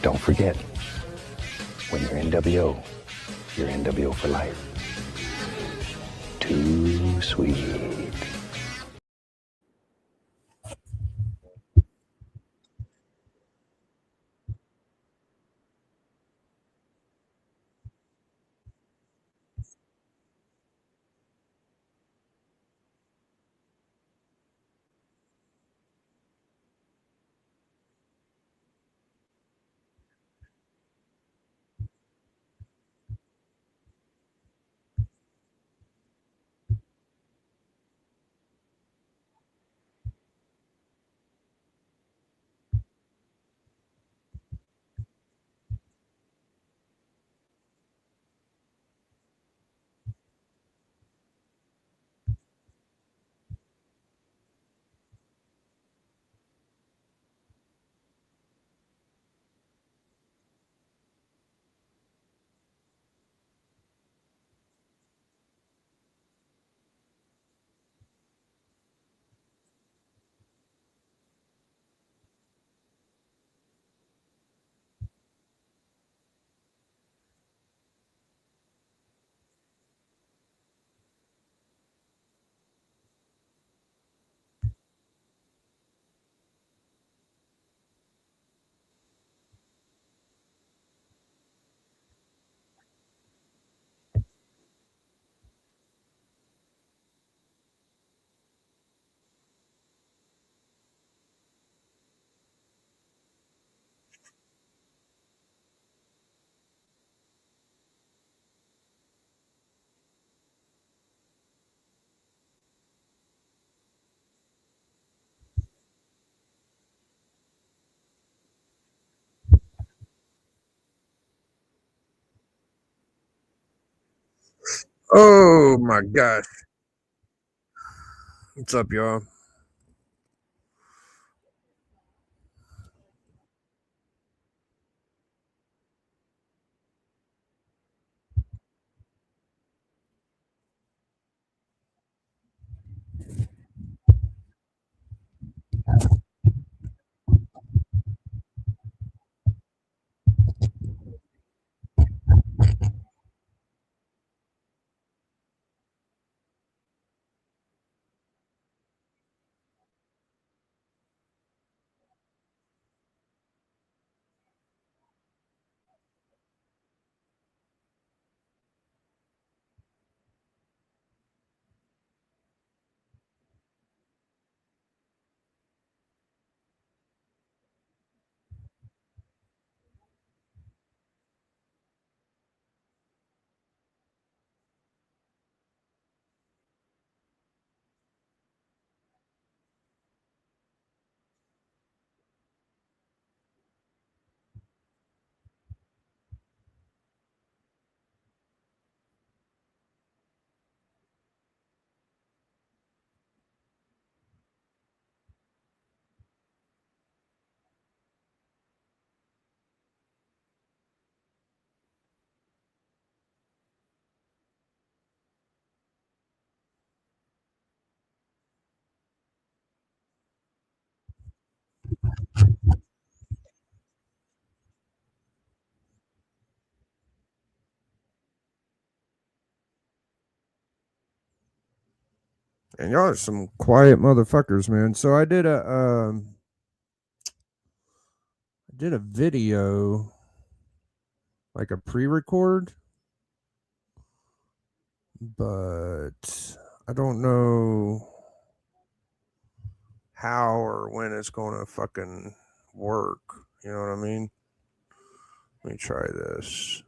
Don't forget, when you're NWO, you're NWO for life. Too sweet. Oh my gosh. What's up, y'all? And y'all are some quiet motherfuckers, man. So I did a video, like a pre-record, but I don't know how or when it's gonna fucking work. You know what I mean? Let me try this.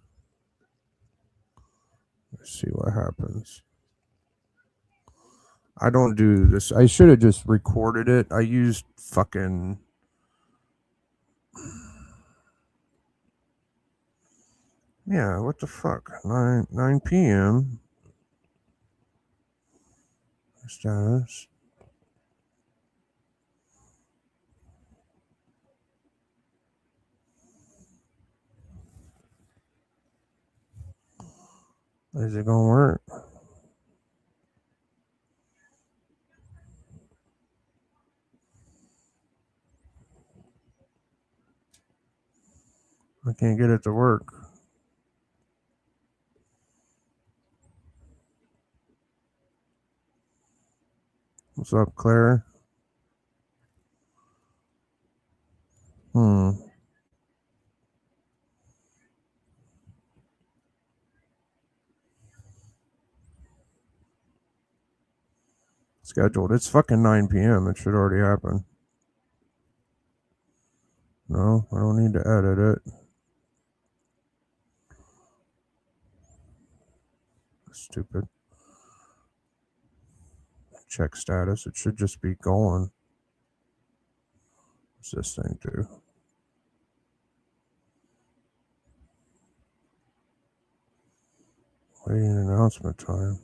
Let's see what happens. I don't do this. I should have just recorded it. I used fucking. Yeah, what the fuck? 9 p.m. Status. Is it gonna work? I can't get it to work. What's up, Claire? Scheduled. It's fucking 9 p.m. It should already happen. No, I don't need to edit it. Stupid. Check status. It should just be going. What's this thing do? Waiting announcement time.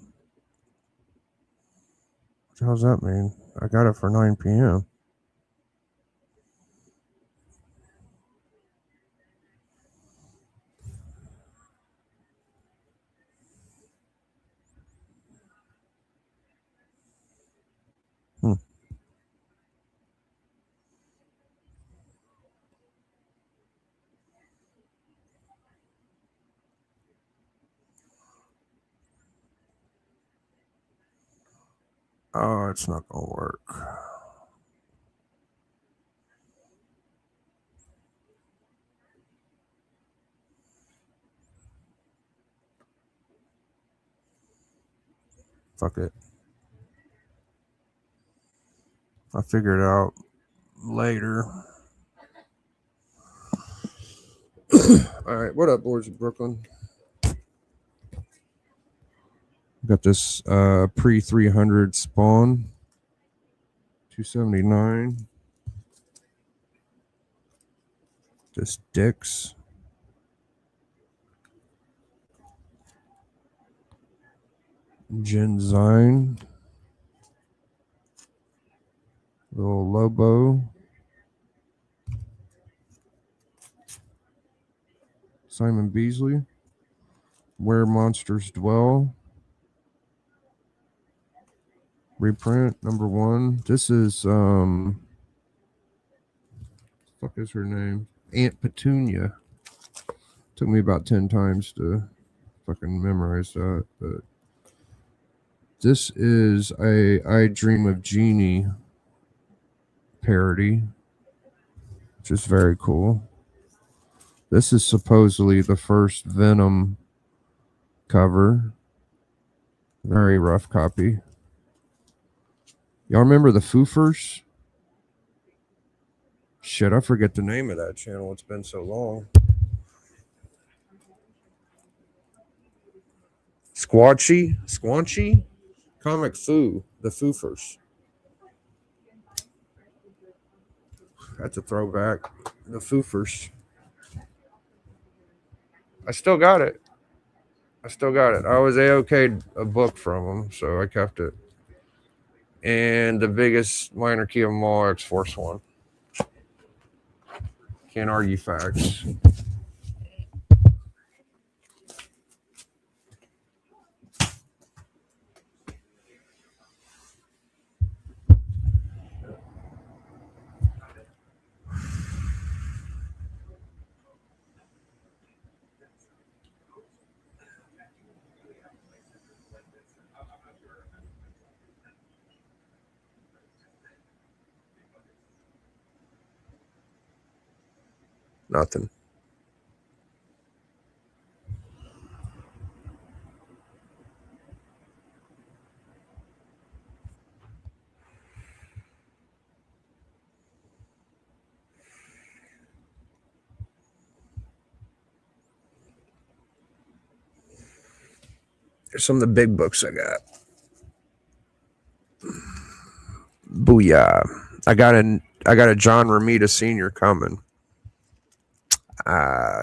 What the hell does that mean? I got it for 9 p.m. Oh, it's not gonna work. Fuck it. I'll figure it out later. All right, what up, Lords of Brooklyn? Got this pre 300 Spawn 279. This Dix. Genzine. Little Lobo. Simon Beasley. Where Monsters Dwell. Reprint number 1. This is fuck is her name? Aunt Petunia. Took me about 10 times to fucking memorize that, but this is a I Dream of Jeannie parody, which is very cool. This is supposedly the first Venom cover. Very rough copy. Y'all remember the Foofers? Shit, I forget the name of that channel. It's been so long. Squanchy? Comic Foo, the Foofers. That's a throwback. The Foofers. I still got it. I was A-OK'd a book from them, so I kept it. And the biggest minor key of them all, X-Force 1. Can't argue facts. Nothing. Here's some of the big books I got. Booyah. I got a John Romita Sr. coming.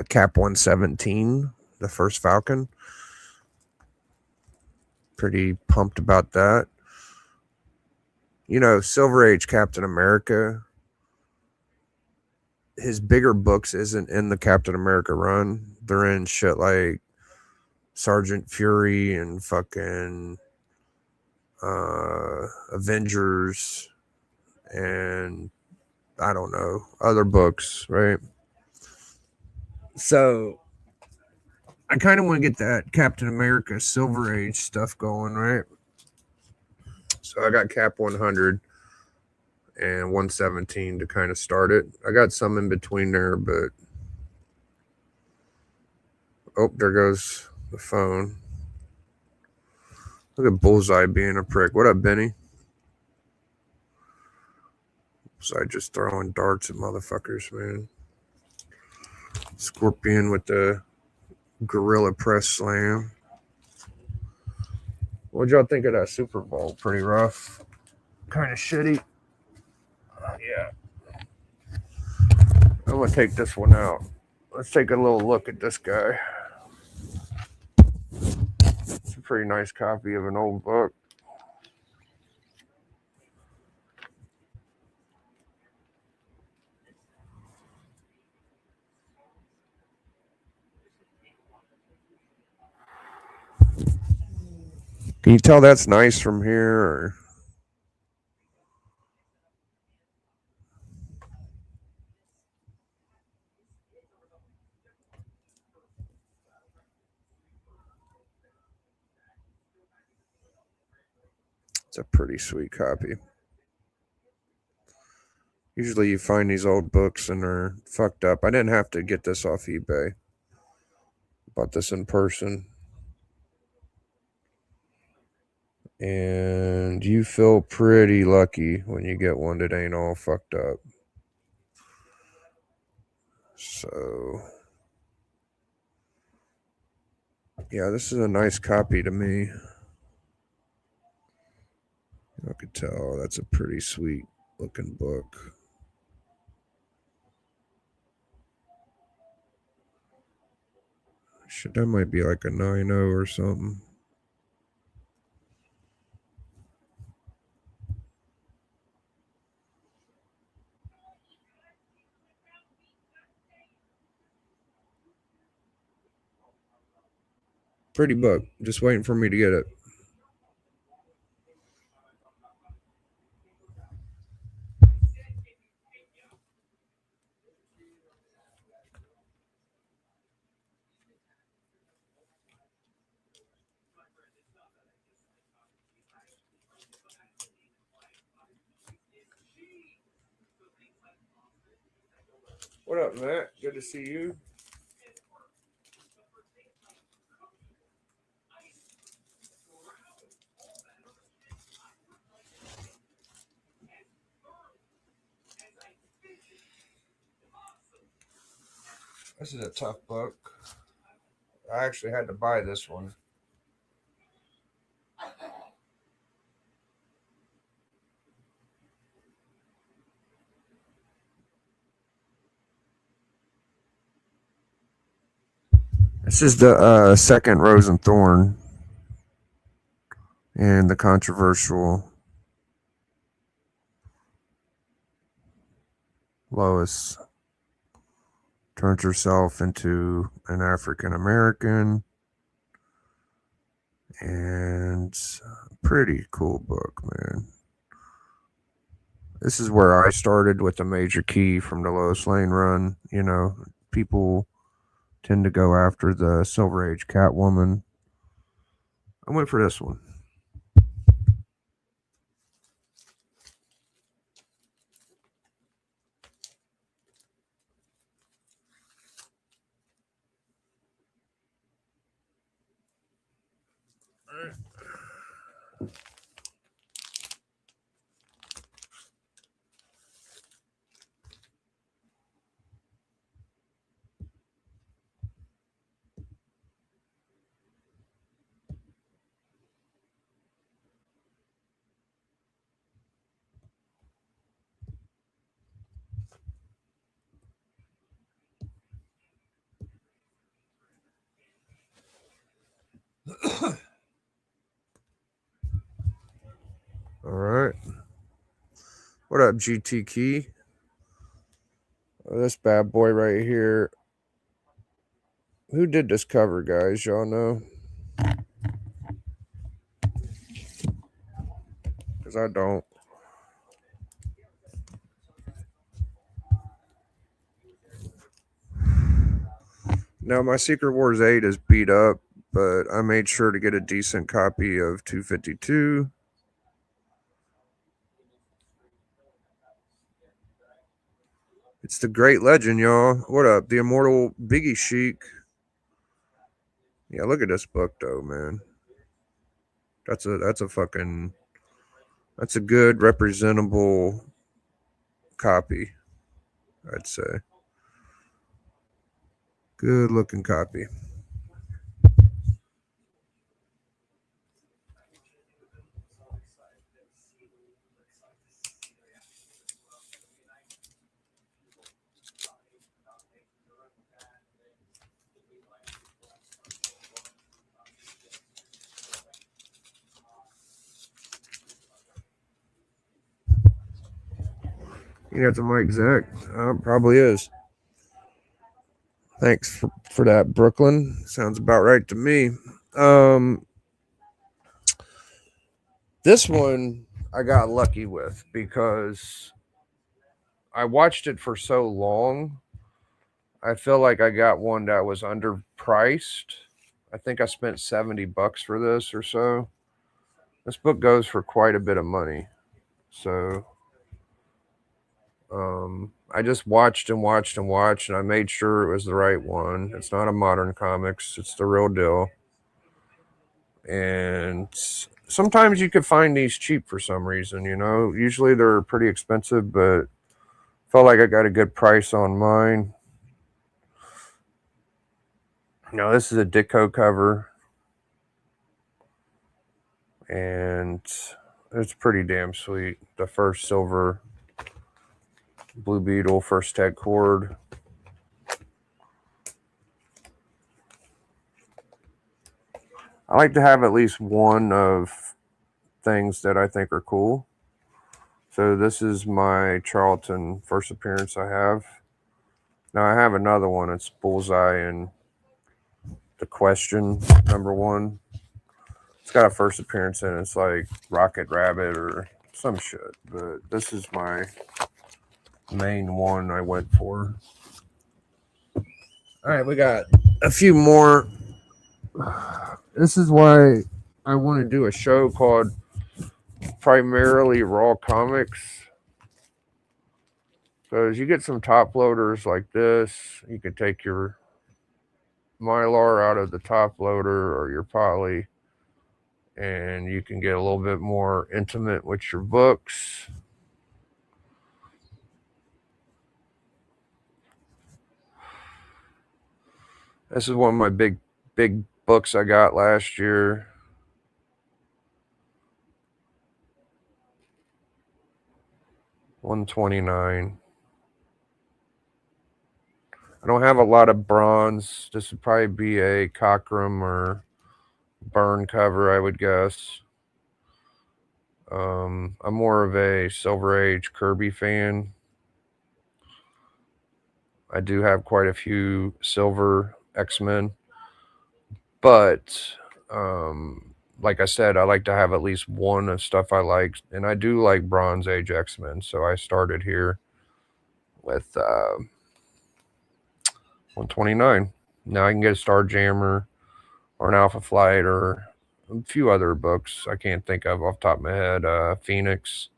Cap 117, the first Falcon. Pretty pumped about that. You know, Silver Age Captain America, his bigger books isn't in the Captain America run. They're in shit like Sergeant Fury and fucking Avengers and I don't know, other books, right? So I kind of want to get that Captain America Silver Age stuff going, right? So I got Cap 100 and 117 to kind of start it. I got some in between there, but oh, there goes the phone. Look at Bullseye being a prick. What up, Benny? Bullseye just throwing darts at motherfuckers, man. Scorpion with the gorilla press slam. What'd y'all think of that Super Bowl? Pretty rough. Kind of shitty. Yeah. I'm going to take this one out. Let's take a little look at this guy. It's a pretty nice copy of an old book. Can you tell that's nice from here? Or... It's a pretty sweet copy. Usually you find these old books and they're fucked up. I didn't have to get this off eBay. Bought this in person. And you feel pretty lucky when you get one that ain't all fucked up. So, yeah, this is a nice copy to me. I could tell that's a pretty sweet looking book. Shit, that might be like a 9.0 or something. Pretty book. Just waiting for me to get it. What up, Matt? Good to see you. This is a tough book. I actually had to buy this one. This is the second Rose and Thorn and the controversial Lois turns herself into an African American, and pretty cool book, man. This is where I started with the Major Key from the Lois Lane run. You know, people tend to go after the Silver Age Catwoman. I went for this one. All right. What up, GT Key? Oh, this bad boy right here. Who did this cover, guys? Y'all know? Because I don't. Now, my Secret Wars 8 is beat up, but I made sure to get a decent copy of 252. It's the Great Legend, y'all. What up? The Immortal Biggie Sheik. Yeah, look at this book, though, man. That's a good representable copy, I'd say. Good looking copy. You got the mic, Zach? Probably is. Thanks for that, Brooklyn. Sounds about right to me. This one I got lucky with because I watched it for so long. I feel like I got one that was underpriced. I think I spent $70 for this or so. This book goes for quite a bit of money. So I just watched and I made sure it was the right one. It's not a Modern Comics. It's the real deal. And sometimes you could find these cheap for some reason, you know. Usually they're pretty expensive, but felt like I got a good price on mine. Now, this is a Ditko cover. And it's pretty damn sweet. The first silver Blue Beetle, first tech cord. I like to have at least one of things that I think are cool. So this is my Charlton first appearance I have. Now I have another one. It's Bullseye and The Question, #1. It's got a first appearance in it. It's like Rocket Rabbit or some shit. But this is my main one I went for. All right, we got a few more. This is why I want to do a show called Primarily Raw Comics. Because you get some top loaders like this. You can take your Mylar out of the top loader or your poly, and you can get a little bit more intimate with your books. This is one of my big books I got last year. $129. I don't have a lot of bronze. This would probably be a Cockrum or Burn cover, I would guess. I'm more of a Silver Age Kirby fan. I do have quite a few silver X-Men, but like I said, I like to have at least one of stuff I like, and I do like Bronze Age X-Men, so I started here with 129. Now I can get a Starjammer or an Alpha Flight or a few other books I can't think of off the top of my head. Phoenix.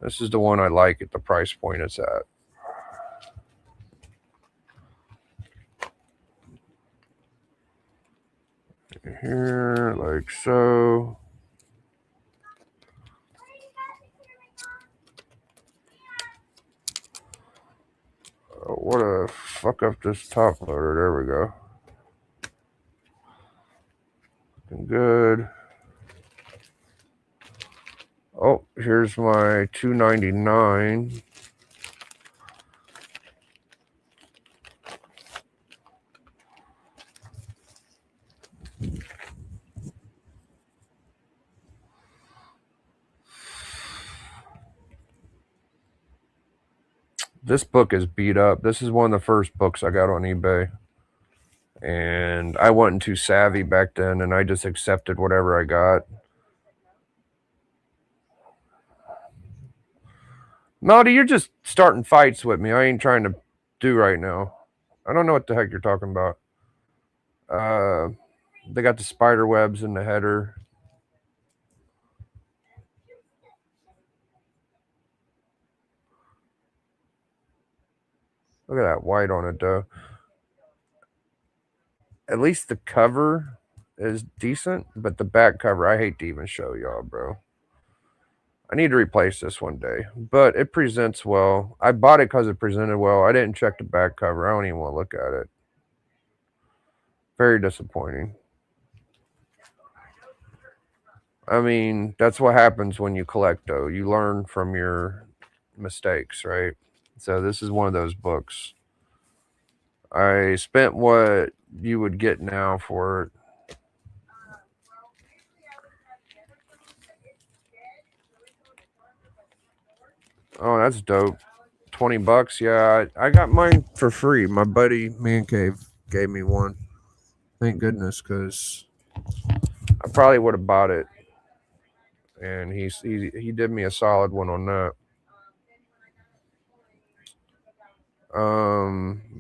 This is the one I like at the price point it's at. Here, like so. Oh, what a fuck up this top loader. There we go. Looking good. Oh, here's my $2.99. This book is beat up. This is one of the first books I got on eBay. And I wasn't too savvy back then, and I just accepted whatever I got. Melody, you're just starting fights with me. I ain't trying to do right now. I don't know what the heck you're talking about. They got the spider webs in the header. Look at that white on it, though. At least the cover is decent, but the back cover, I hate to even show y'all, bro. I need to replace this one day, but it presents well. I bought it because it presented well. I didn't check the back cover. I don't even want to look at it. Very disappointing. I mean, that's what happens when you collect, though. You learn from your mistakes, right? So this is one of those books. I spent what you would get now for it. Oh, that's dope. $20. Yeah, I got mine for free. My buddy Man Cave gave me one. Thank goodness, because I probably would have bought it. And he did me a solid one on that.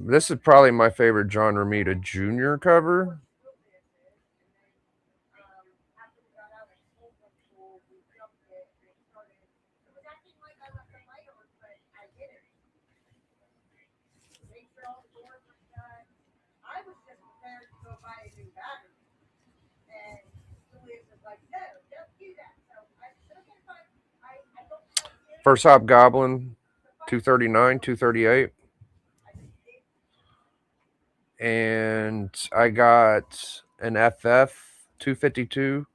This is probably my favorite John Romita Jr. cover. First Hobgoblin, $239, $238. And I got an FF 252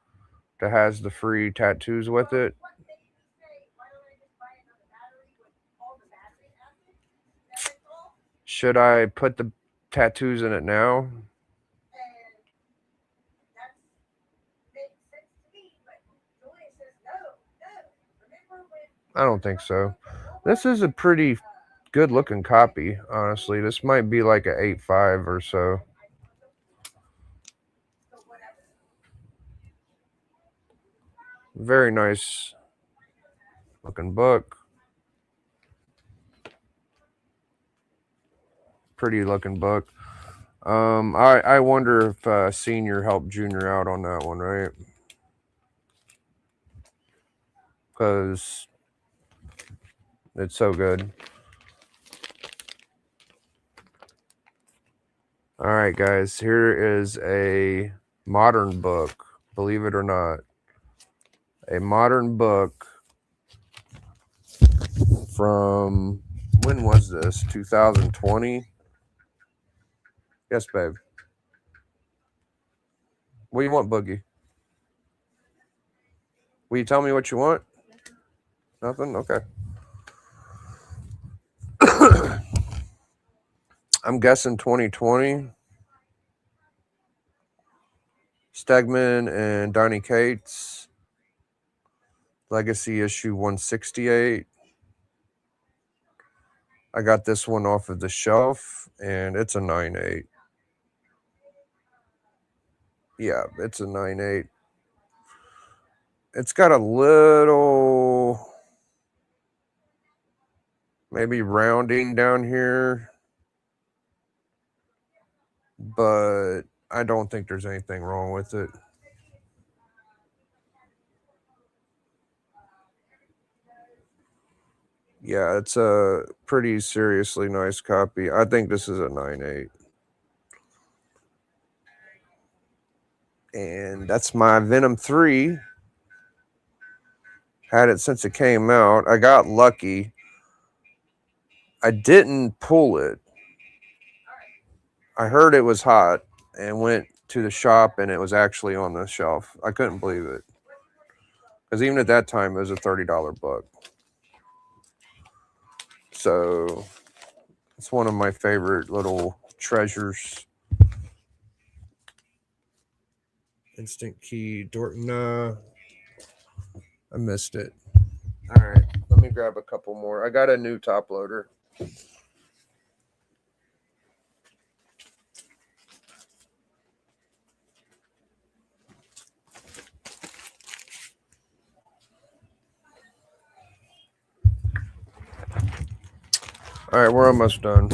that has the free tattoos with it. Should I put the tattoos in it now? I don't think so. This is a pretty good looking copy, honestly. This might be like an 8.5 or so. Very nice looking book. Pretty looking book. I wonder if Senior helped Junior out on that one, right? Because it's so good. All right, guys. Here is a modern book. Believe it or not. A modern book from, when was this? 2020? Yes, babe. What do you want, Boogie? Will you tell me what you want? Nothing? Okay. I'm guessing 2020. Stegman and Donny Cates. Legacy issue 168. I got this one off of the shelf, and it's a 9.8. Yeah, it's a 9.8. It's got a little, maybe rounding down here, but I don't think there's anything wrong with it. Yeah, it's a pretty seriously nice copy. I think this is a 9.8. And that's my Venom 3. Had it since it came out. I got lucky. I didn't pull it. I heard it was hot and went to the shop, and it was actually on the shelf. I couldn't believe it. Because even at that time, it was a $30 book. So it's one of my favorite little treasures. Instant Key, Dorton. I missed it. All right, let me grab a couple more. I got a new top loader. All right, we're almost done.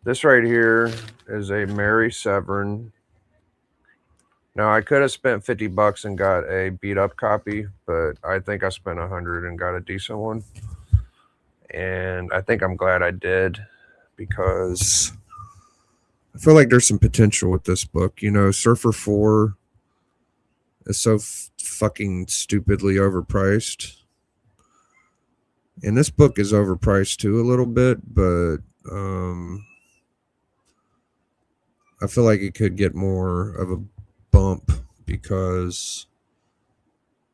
This right here is a Mary Severin. Now, I could have spent $50 and got a beat-up copy, but I think I spent $100 and got a decent one. And I think I'm glad I did, because I feel like there's some potential with this book. You know, Surfer 4 is so fucking stupidly overpriced. And this book is overpriced too a little bit, but I feel like it could get more of a bump because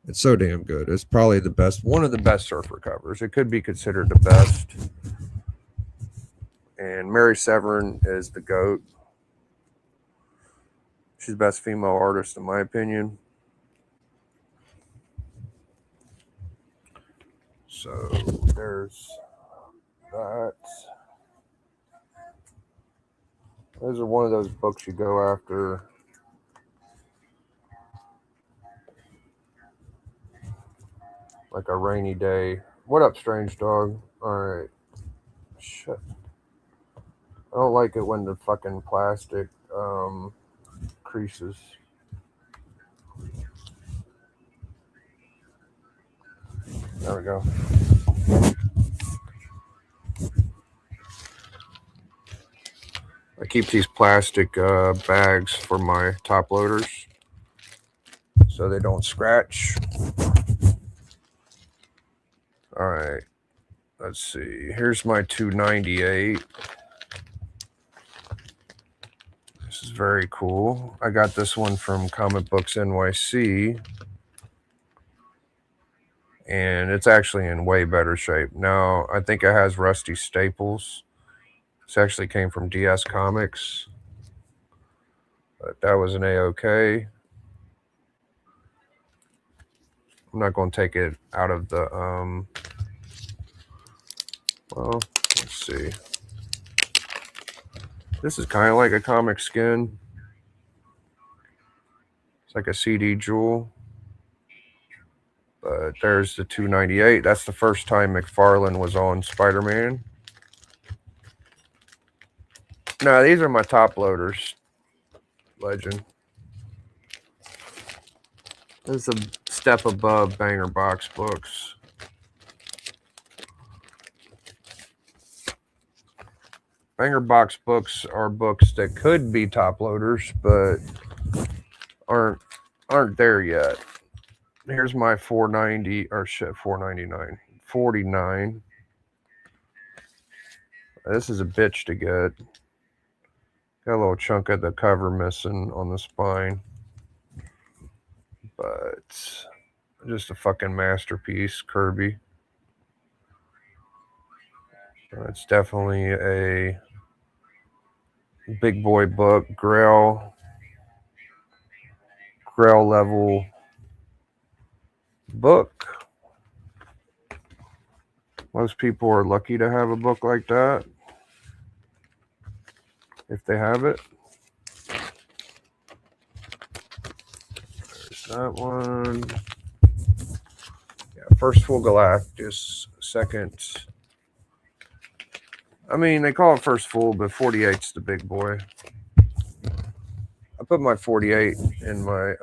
it's so damn good. It's probably the best, one of the best Surfer covers. It could be considered the best. And Mary Severin is the GOAT. She's the best female artist in my opinion. So there's that. Those are one of those books you go after. Like a rainy day. What up, Strange Dog? Alright. Shit. I don't like it when the fucking plastic creases. There we go. I keep these plastic bags for my top loaders so they don't scratch. Alright. Let's see. Here's my 298. This is very cool. I got this one from Comic Books NYC. And it's actually in way better shape. Now, I think it has rusty staples. This actually came from DS Comics. But that was an A-OK. I'm not going to take it out of the... well, let's see. This is kind of like a comic skin. It's like a CD jewel. But there's the 298. That's the first time McFarlane was on Spider-Man. No, these are my top loaders. Legend. This is a step above Banger Box books. Banger Box books are books that could be top loaders, but aren't there yet. Here's my 490 or shit 499 49. This is a bitch to get. Got a little chunk of the cover missing on the spine, but just a fucking masterpiece, Kirby. It's definitely a big boy book, Grail level book. Most people are lucky to have a book like that, if they have it. There's that one. Yeah, first Full Galactus, second. I mean, they call it first full, but 48's the big boy. I put my 48 in my,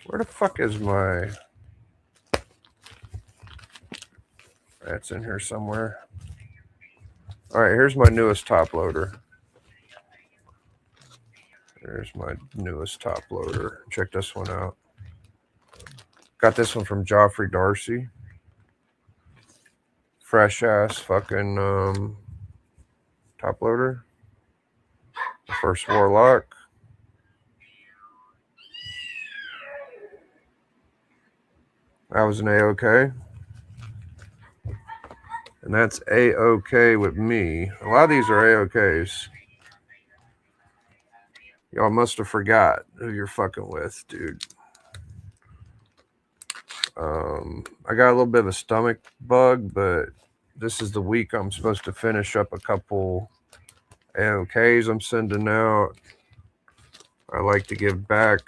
where the fuck is my, that's in here somewhere. All right, here's my newest top loader. There's my newest top loader. Check this one out. Got this one from Joffrey Darcy. Fresh ass fucking top loader. First Warlock. That was an A-OK. And that's A-OK with me. A lot of these are A-OKs. Y'all must have forgot who you're fucking with, dude. I got a little bit of a stomach bug, but this is the week I'm supposed to finish up a couple A-OKs I'm sending out. I like to give back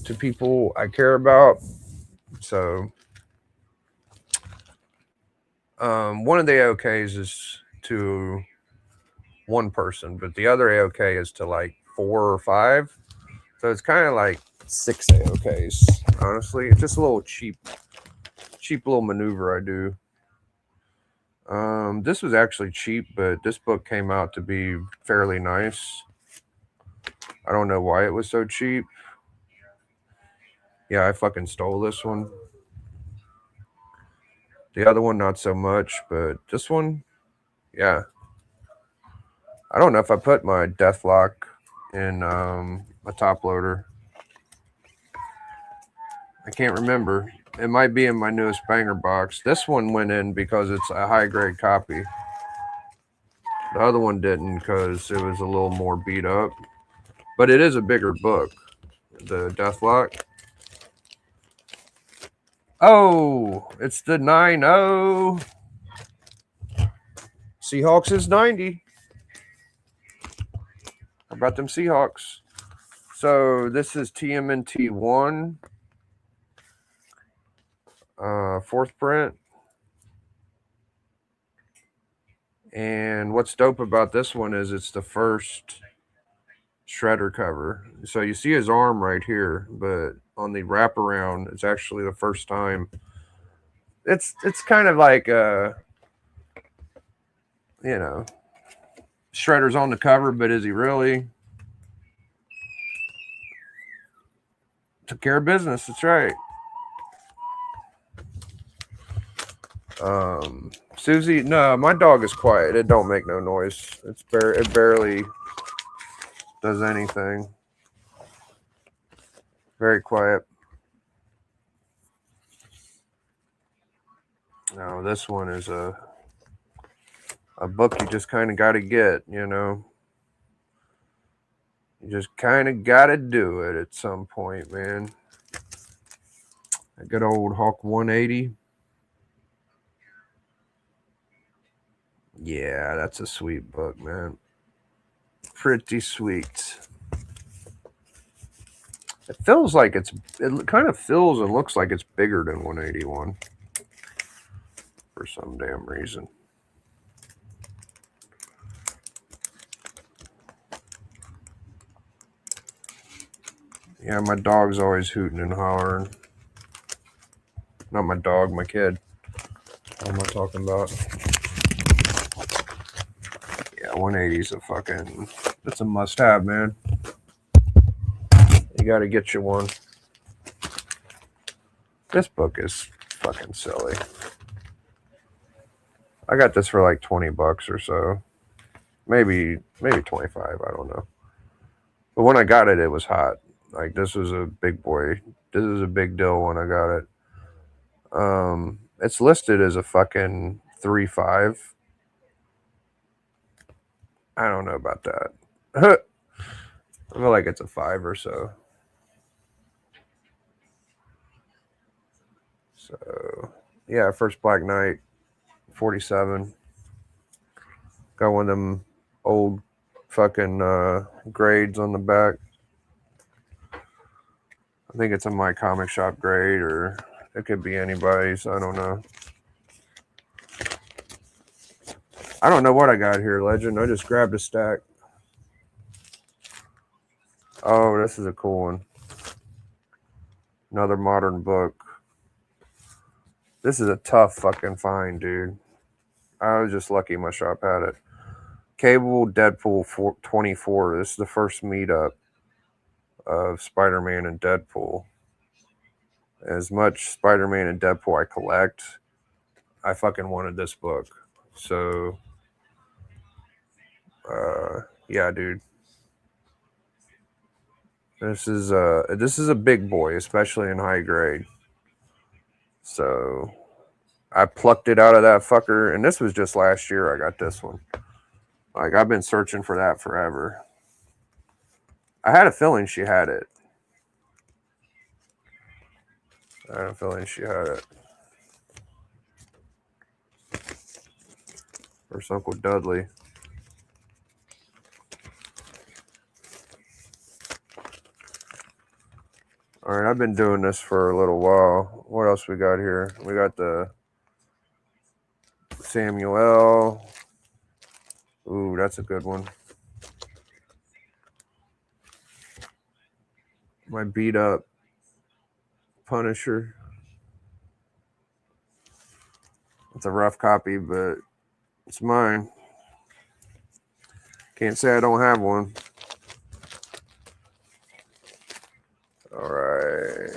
to people I care about. So One of the AOKs is to one person, but the other AOK is to like 4 or 5. So it's kind of like 6 AOKs. Honestly, it's just a little cheap little maneuver I do. This was actually cheap, but this book came out to be fairly nice. I don't know why it was so cheap. Yeah, I fucking stole this one. The other one, not so much, but this one, yeah. I don't know if I put my Deathlock in a top loader. I can't remember. It might be in my newest banger box. This one went in because it's a high grade copy. The other one didn't because it was a little more beat up. But it is a bigger book, the Deathlock. Oh, it's the 9-0. Seahawks is 90. How about them Seahawks? So this is TMNT 1. 4th print. And what's dope about this one is it's the first Shredder cover. So you see his arm right here, but on the wraparound, it's actually the first time. It's kind of like Shredder's on the cover, but is he really? Took care of business. That's right. Susie, no, my dog is quiet. It don't make no noise. It barely does anything. Very quiet. No, this one is a book you just kind of got to get, You just kind of got to do it at some point, man. A good old Hawk 180. Yeah, that's a sweet book, man. Pretty sweet. It feels like it kind of feels and looks like it's bigger than 181 for some damn reason. Yeah, my dog's always hooting and hollering. Not my dog, my kid. What am I talking about? Yeah, 180's it's a must-have, man. You got to get you one. This book is fucking silly. I got this for like $20 or so. Maybe 25, I don't know. But when I got it, it was hot. Like, this was a big boy. This is a big deal when I got it. It's listed as a fucking 3.5. I don't know about that. I feel like it's a 5 or so. So, yeah, First Black Knight, 47. Got one of them old fucking grades on the back. I think it's a My Comic Shop grade, or it could be anybody's. I don't know. I don't know what I got here, Legend. I just grabbed a stack. Oh, this is a cool one. Another modern book. This is a tough fucking find, dude. I was just lucky my shop had it. Cable Deadpool 24. This is the first meetup of Spider-Man and Deadpool. As much Spider-Man and Deadpool I collect, I fucking wanted this book. So, yeah, dude. This is a big boy, especially in high grade. So, I plucked it out of that fucker, and this was just last year I got this one. Like, I've been searching for that forever. I had a feeling she had it. First Uncle Dudley. All right, I've been doing this for a little while. What else we got here? We got the Samuel. Ooh, that's a good one. My beat up Punisher. It's a rough copy, but it's mine. Can't say I don't have one. All right.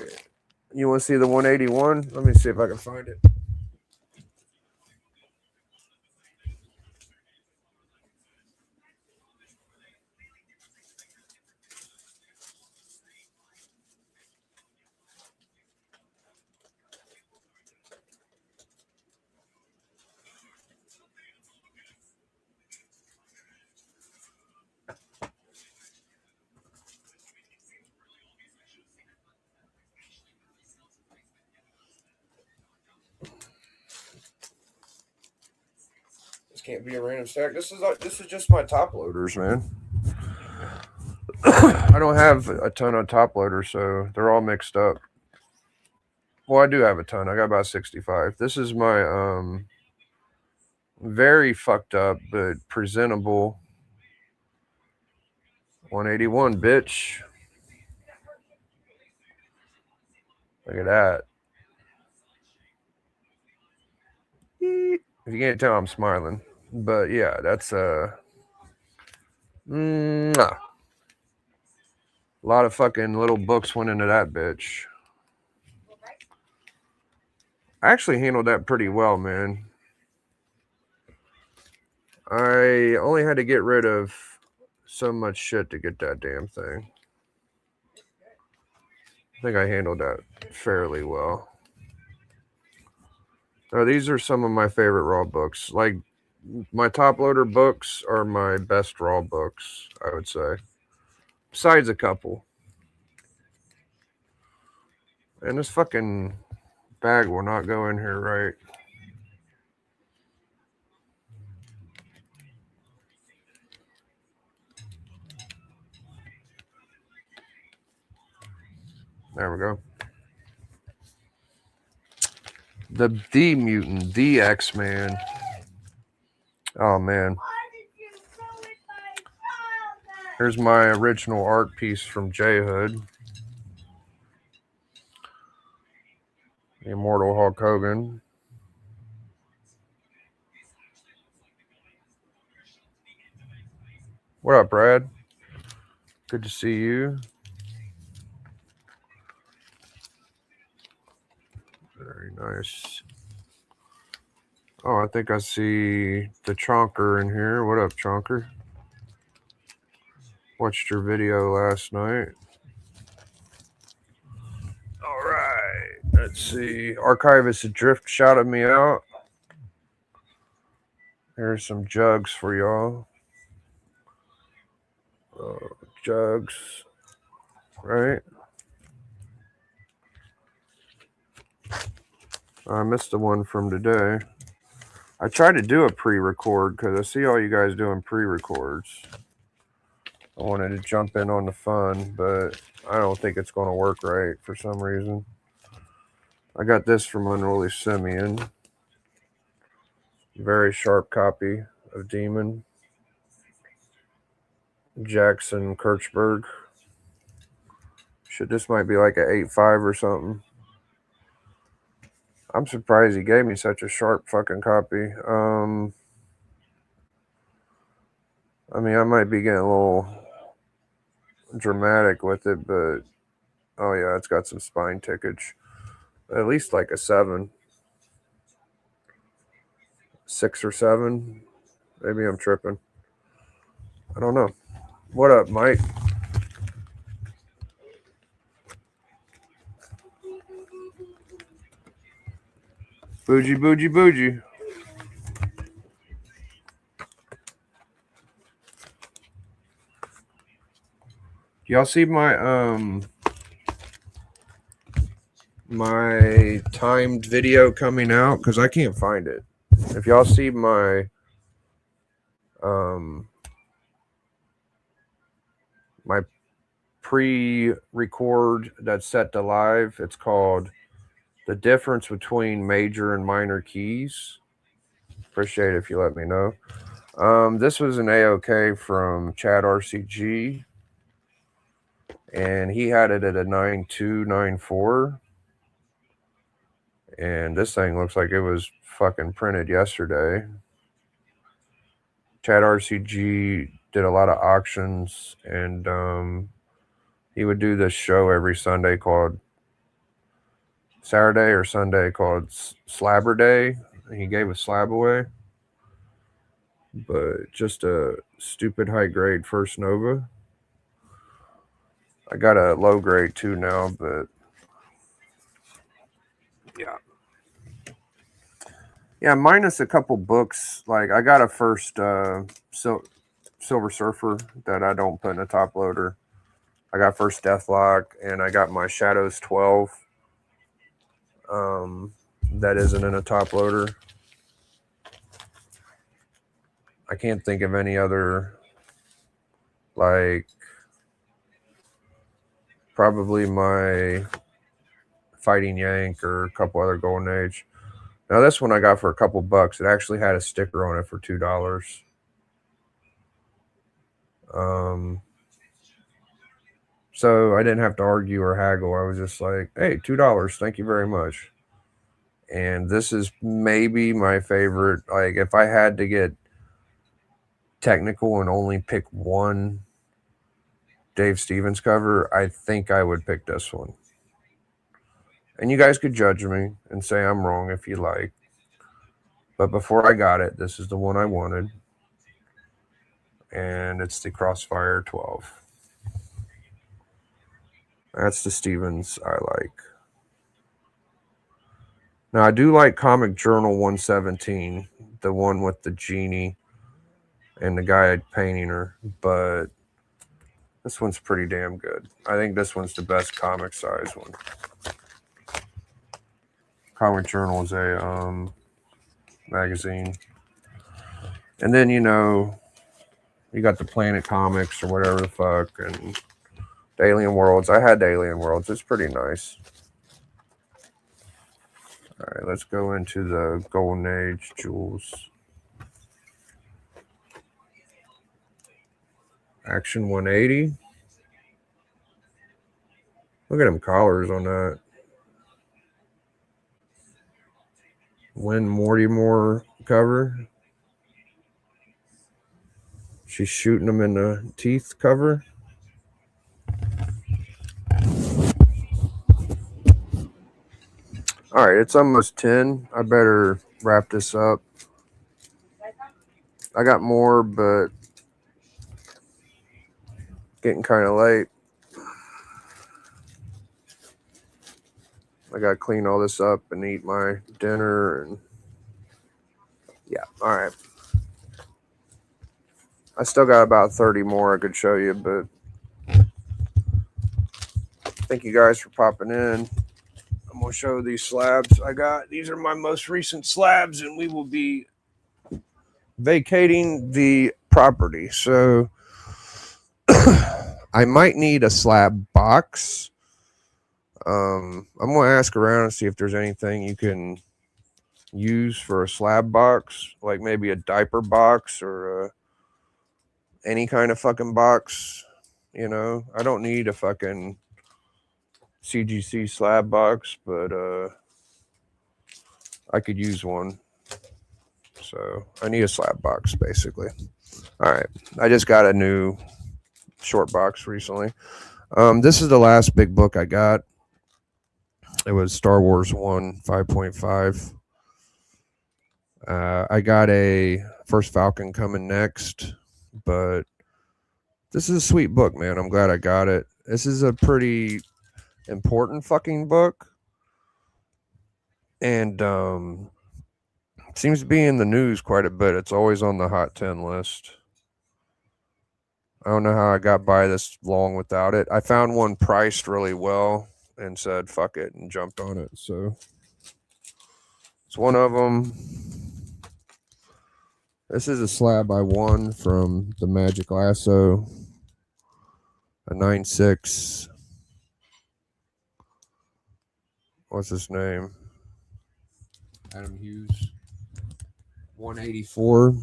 You want to see the 181? Let me see if I can find it. This can't be a random stack. This is just my top loaders, man. I don't have a ton of top loaders, so they're all mixed up. Well, I do have a ton. I got about 65. This is my very fucked up but presentable 181, bitch. Look at that. If you can't tell, I'm smiling. But yeah, that's a lot of fucking little books went into that bitch. I actually handled that pretty well, man. I only had to get rid of so much shit to get that damn thing. I think I handled that fairly well. Now, these are some of my favorite raw books. Like, my top loader books are my best raw books, I would say. Besides a couple. And this fucking bag will not go in here right. There we go. The Mutant, the X-Man. Oh, man. Here's my original art piece from J-Hood. The Immortal Hulk Hogan. What up, Brad? Good to see you. Very nice. Oh, I think I see the Chonker in here. What up, Chonker? Watched your video last night. All right. Let's see. Archivist Adrift shouted me out. Here's some jugs for y'all. Jugs. Right. I missed the one from today. I tried to do a pre-record because I see all you guys doing pre-records. I wanted to jump in on the fun, but I don't think it's going to work right for some reason. I got this from Unruly Simeon. Very sharp copy of Demon. Jackson Kirchberg. Shit, this might be like an 8.5 or something. I'm surprised he gave me such a sharp fucking copy. I mean, I might be getting a little dramatic with it, but oh yeah, it's got some spine tickage. At least like a 7. 6 or 7. Maybe I'm tripping. I don't know. What up, Mike? Bougie, bougie, bougie. Y'all see my my timed video coming out? Because I can't find it. If y'all see my my pre-record that's set to live, it's called The Difference Between Major and Minor Keys. Appreciate it if you let me know. This was an AOK from Chad RCG, and he had it at a 9294. And this thing looks like it was fucking printed yesterday. Chad RCG did a lot of auctions, and he would do this show every Sunday called Saturday or Sunday called Slabber Day. He gave a slab away, but just a stupid high grade First Nova. I got a low grade too now, but yeah, minus a couple books. Like I got a first Silver Surfer that I don't put in a top loader. I got first Deathlock, and I got my Shadows 12. That isn't in a top loader. I can't think of any other, like, probably my Fighting Yank or a couple other Golden Age. Now this one I got for a couple bucks. It actually had a sticker on it for $2. So I didn't have to argue or haggle. I was just like, hey, $2, thank you very much. And this is maybe my favorite. Like, if I had to get technical and only pick one Dave Stevens cover, I think I would pick this one. And you guys could judge me and say I'm wrong if you like. But before I got it, this is the one I wanted. And it's the Crossfire 12. That's the Stevens I like. Now, I do like Comic Journal 117, the one with the genie and the guy painting her, but this one's pretty damn good. I think this one's the best comic size one. Comic Journal is a magazine. And then, you know, you got the Planet Comics or whatever the fuck, and the Alien Worlds. I had the Alien Worlds. It's pretty nice. All right, let's go into the Golden Age jewels. Action 180. Look at them collars on that. Win Mortimer cover. She's shooting them in the teeth cover. All right, it's almost 10. I better wrap this up. I got more, but getting kind of late. I got to clean all this up and eat my dinner. And yeah, all right. I still got about 30 more I could show you, but thank you guys for popping in. I'm going to show these slabs I got. These are my most recent slabs, and we will be vacating the property. So I might need a slab box. I'm going to ask around and see if there's anything you can use for a slab box, like maybe a diaper box or any kind of fucking box. You know, I don't need a fucking CGC slab box, but I could use one. So I need a slab box, basically. All right, I just got a new short box recently. This is the last big book I got. It was Star Wars 1 5.5. I got a First Falcon coming next, but this is a sweet book, man. I'm glad I got it. This is a pretty important fucking book, and seems to be in the news quite a bit. It's always on the Hot 10 list. I don't know how I got by this long without it. I found one priced really well and said fuck it and jumped on it. So it's one of them. This is a slab I won from the Magic Lasso, a 9.6. What's his name? Adam Hughes. 184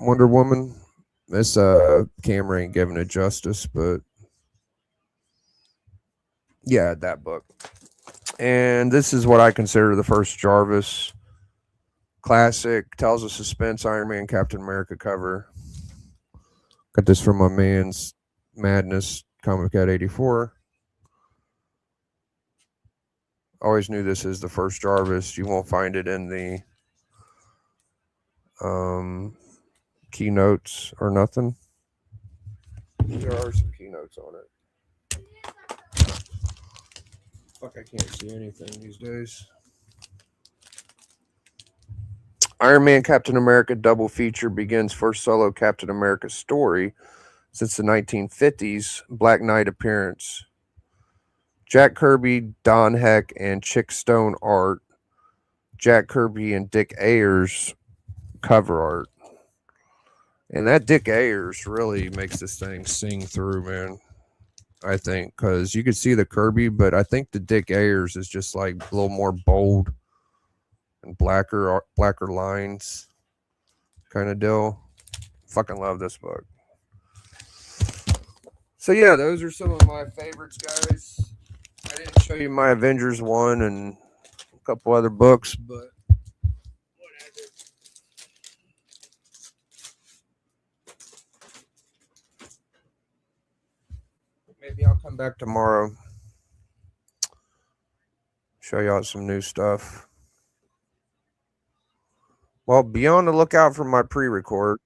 Wonder Woman. This camera ain't giving it justice, but yeah, that book. And this is what I consider the first Jarvis classic. Tells of Suspense, Iron Man, Captain America cover. Got this from my man's Madness Comic Cat 84. Always knew this is the first Jarvis. You won't find it in the keynotes or nothing. There are some keynotes on it. Fuck, I can't see anything these days. Iron Man Captain America double feature begins first solo Captain America story since the 1950s Black Knight appearance. Jack Kirby, Don Heck, and Chick Stone art. Jack Kirby and Dick Ayers cover art. And that Dick Ayers really makes this thing sing through, man. I think, because you could see the Kirby, but I think the Dick Ayers is just like a little more bold and blacker lines kind of deal. Fucking love this book. So yeah, those are some of my favorites, guys. I didn't show you my Avengers 1 and a couple other books, but whatever. Maybe I'll come back tomorrow. Show y'all some new stuff. Well, be on the lookout for my pre-record.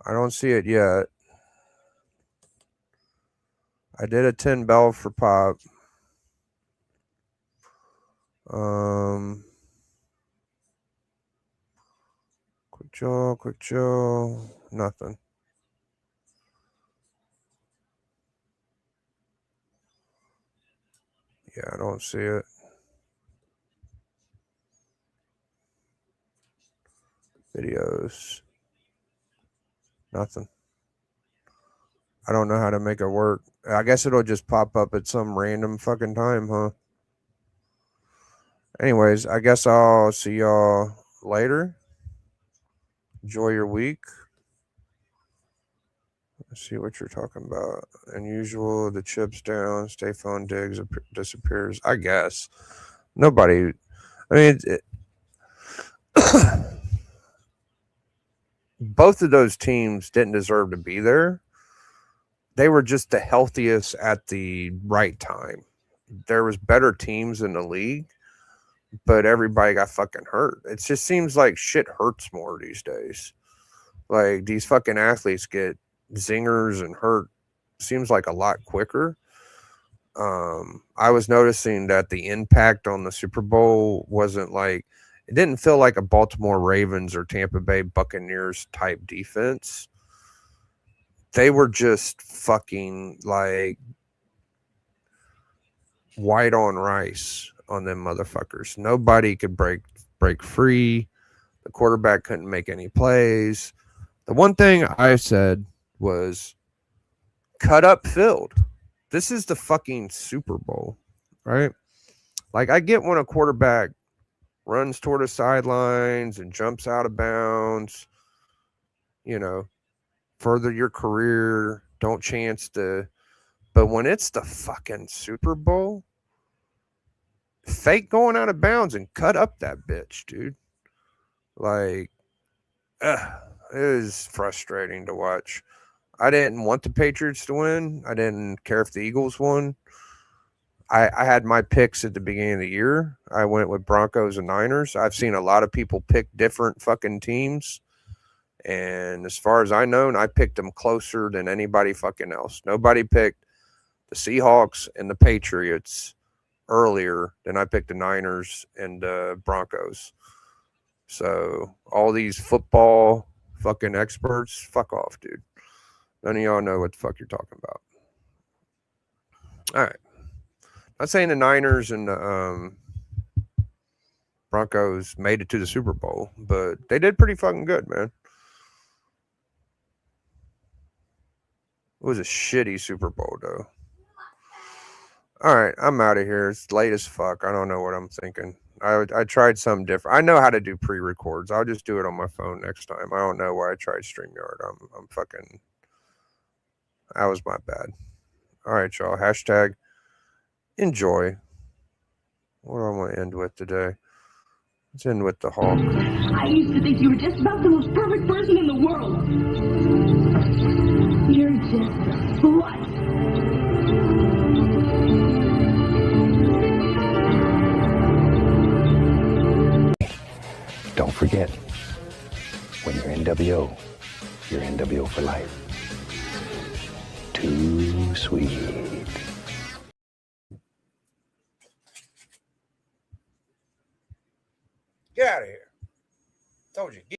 I don't see it yet. I did a 10 bell for Pop. Quick Joe, nothing. Yeah, I don't see it. Videos. Nothing. I don't know how to make it work. I guess it'll just pop up at some random fucking time, huh? Anyways, I guess I'll see y'all later. Enjoy your week. Let's see what you're talking about. Unusual, the chips down, stay phone digs, disappears. I guess. Nobody. I mean, both of those teams didn't deserve to be there. They were just the healthiest at the right time. There was better teams in the league, but everybody got fucking hurt. It just seems like shit hurts more these days. Like these fucking athletes get zingers and hurt seems like a lot quicker. I was noticing that the impact on the Super Bowl wasn't like, it didn't feel like a Baltimore Ravens or Tampa Bay Buccaneers type defense. They were just fucking like white on rice on them motherfuckers. Nobody could break free. The quarterback couldn't make any plays. The one thing I said was cut up field. This is the fucking Super Bowl, right? Like, I get when a quarterback runs toward the sidelines and jumps out of bounds, you know, further your career, don't chance to. But when it's the fucking Super Bowl, fake going out of bounds and cut up that bitch, dude. Like, it is frustrating to watch. I didn't want the Patriots to win. I didn't care if the Eagles won. I had my picks at the beginning of the year. I went with Broncos and Niners. I've seen a lot of people pick different fucking teams. And as far as I know, I picked them closer than anybody fucking else. Nobody picked the Seahawks and the Patriots earlier than I picked the Niners and the Broncos. So all these football fucking experts, fuck off, dude. None of y'all know what the fuck you're talking about. All right. Not saying the Niners and the Broncos made it to the Super Bowl, but they did pretty fucking good, man. It was a shitty Super Bowl, though. All right, I'm out of here. It's late as fuck. I don't know what I'm thinking. I tried something different. I know how to do pre-records. I'll just do it on my phone next time. I don't know why I tried StreamYard. I'm fucking. That was my bad. All right, y'all. Hashtag enjoy. What do I want to end with today? Let's end with the Hawk. I used to think you were just about the most perfect person in the world. You're just a slut. Don't forget, when you're NWO, you're NWO for life. Too sweet. Get out of here. Told you.